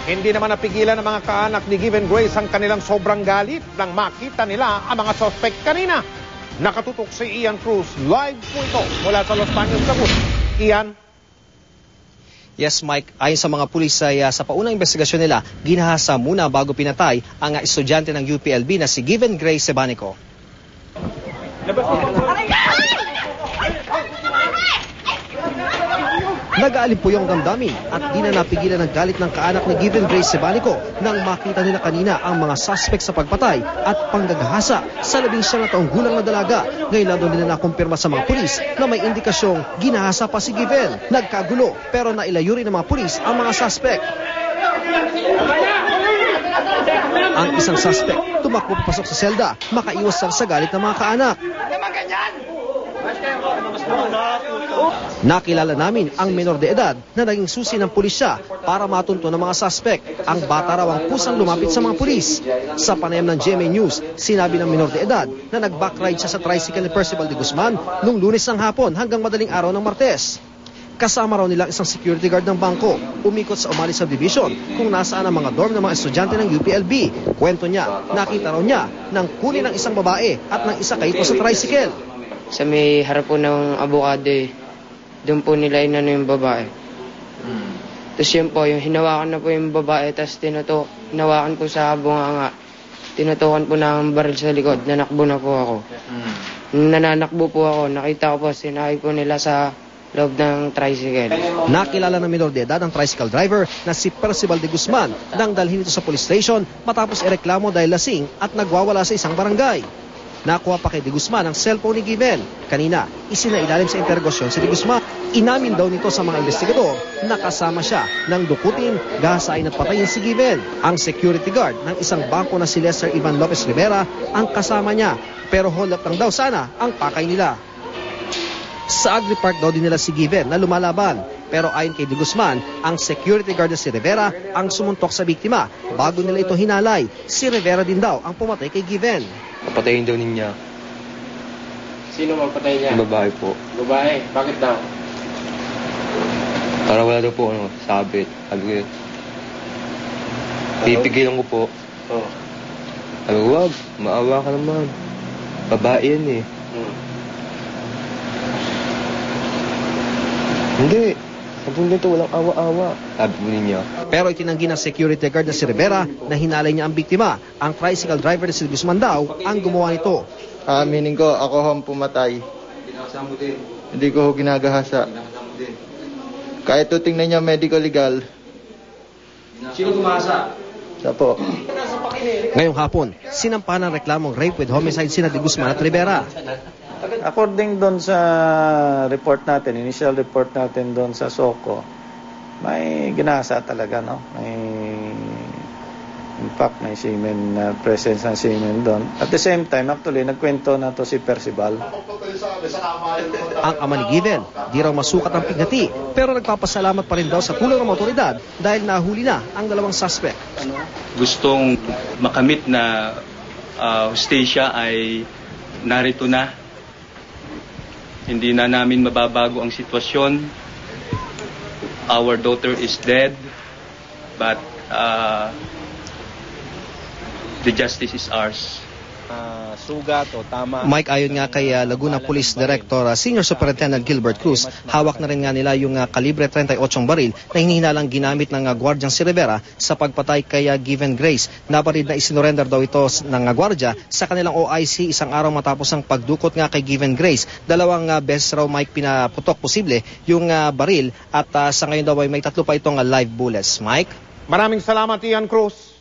Hindi naman napigilan ng mga kaanak ni Given Grace ang kanilang sobrang galit nang makita nila ang mga suspect kanina. Nakatutok si Ian Cruz. Live po ito mula sa Los Baños, Cebu. Ian? Yes, Mike. Ayon sa mga pulis ay sa paunang investigasyon nila, ginahasa muna bago pinatay ang estudyante ng UPLB na si Given Grace Sebanico. Nag-aalipuyong damdamin at di na napigilan ng galit ng kaanak ni Given Grace Sebanico nang makita nila kanina ang mga suspect sa pagpatay at panggagahasa sa 19 na taong gulang na dalaga. Ngayon lang doon nila nakumpirma sa mga pulis na may indikasyong ginahasa pa si Given. Nagkagulo pero nailayo rin ng mga pulis ang mga suspect. Ang isang suspect tumakbo papasok sa selda, makaiwas sa galit ng mga kaanak. Nakilala namin ang menor de edad na naging susi ng pulisya para matunto ng mga suspect. Ang bata raw ang kusang lumapit sa mga pulis. Sa panayam ng GMA News, sinabi ng menor de edad na nag-backride siya sa tricycle ni Percival de Guzman noong Lunes ng hapon hanggang madaling araw ng Martes. Kasama raw nila isang security guard ng bangko. Umikot sa Umali Subdivision kung nasaan ang mga dorm ng mga estudyante ng UPLB. Kwento niya, nakita raw niya nang kunin ng isang babae at ng isa kaito sa tricycle. Sa may harap po ng abogado, doon po nila inano yung babae. Tapos yun po, yung hinawakan na po yung babae, tapos hinawakan po sa bunganga. Tinutukan po ng baril sa likod, nanakbo na po ako. Nananakbo po ako, nakita ko po, sinakay po nila sa loob ng tricycle. Nakilala ng menor de edad ang tricycle driver na si Percival de Guzman nang dalhin ito sa police station matapos ireklamo dahil lasing at nagwawala sa isang barangay. Nakuha pa kay de Guzman ang cellphone ni Given. Kanina, isinailalim sa interrogasyon si de Guzman. Inamin daw nito sa mga investigador na kasama siya nang dukutin, gahasain at patayin si Given. Ang security guard ng isang bangko na si Lester Ivan Lopez Rivera ang kasama niya. Pero hold up lang daw sana ang pakay nila. Sa Agri Park daw din nila si Given na lumalaban. Pero ayon kay de Guzman, ang security guard na si Rivera ang sumuntok sa biktima. Bago nila ito hinalay, si Rivera din daw ang pumatay kay Given. Papatayin daw niya. Sino magpatay niya? Babae po. Babae? Bakit daw? Para wala daw po sabit. Sabi ko, pipigilan ko po. Oo. Sabi ko, wag, maawa ka naman. Babae yan eh. Hindi. Sabi nito, walang awa-awa. Sabi mo niya. Pero itinanggi ng security guard na si Rivera na hinalay niya ang biktima. Ang tricycle driver na si Guzman daw ang gumawa nito. Aminin ko, ako ang pumatay. Hindi ko ginagahasa. Kahit tingnan niya medical legal. Sino gumasa? Siya po. Ngayong hapon, sinampahan ng reklamong rape with homicide sina de Guzman at Rivera. According doon sa report natin, initial report natin doon sa SOCO, may ginasa talaga, no? May impact, may semen, presence ng semen doon. At the same time, actually, nagkwento na to si Percival. Ang ama ni Given, di raw masukat ang pighati, pero nagpapasalamat pa rin daw sa tulong ng otoridad dahil nahuli na ang dalawang suspect. Gustong makamit na hustisya ay narito na. Hindi na namin mababago ang sitwasyon. Our daughter is dead, but the justice is ours. Sugat o tama. Mike, ayon nga kay Laguna Police Director Senior Superintendent Gilbert Cruz, hawak na rin nga nila yung kalibre 38 baril na hinihinalang ginamit ng gwardyang si Rivera sa pagpatay kay Given Grace. Nabarid na isinurrender daw ito ng gwardya sa kanilang OIC isang araw matapos ang pagdukot nga kay Given Grace. Dalawang beses raw Mike pinaputok posible yung baril at sa ngayon daw ay may 3 pa itong live bullets. Mike? Maraming salamat, Ian Cruz.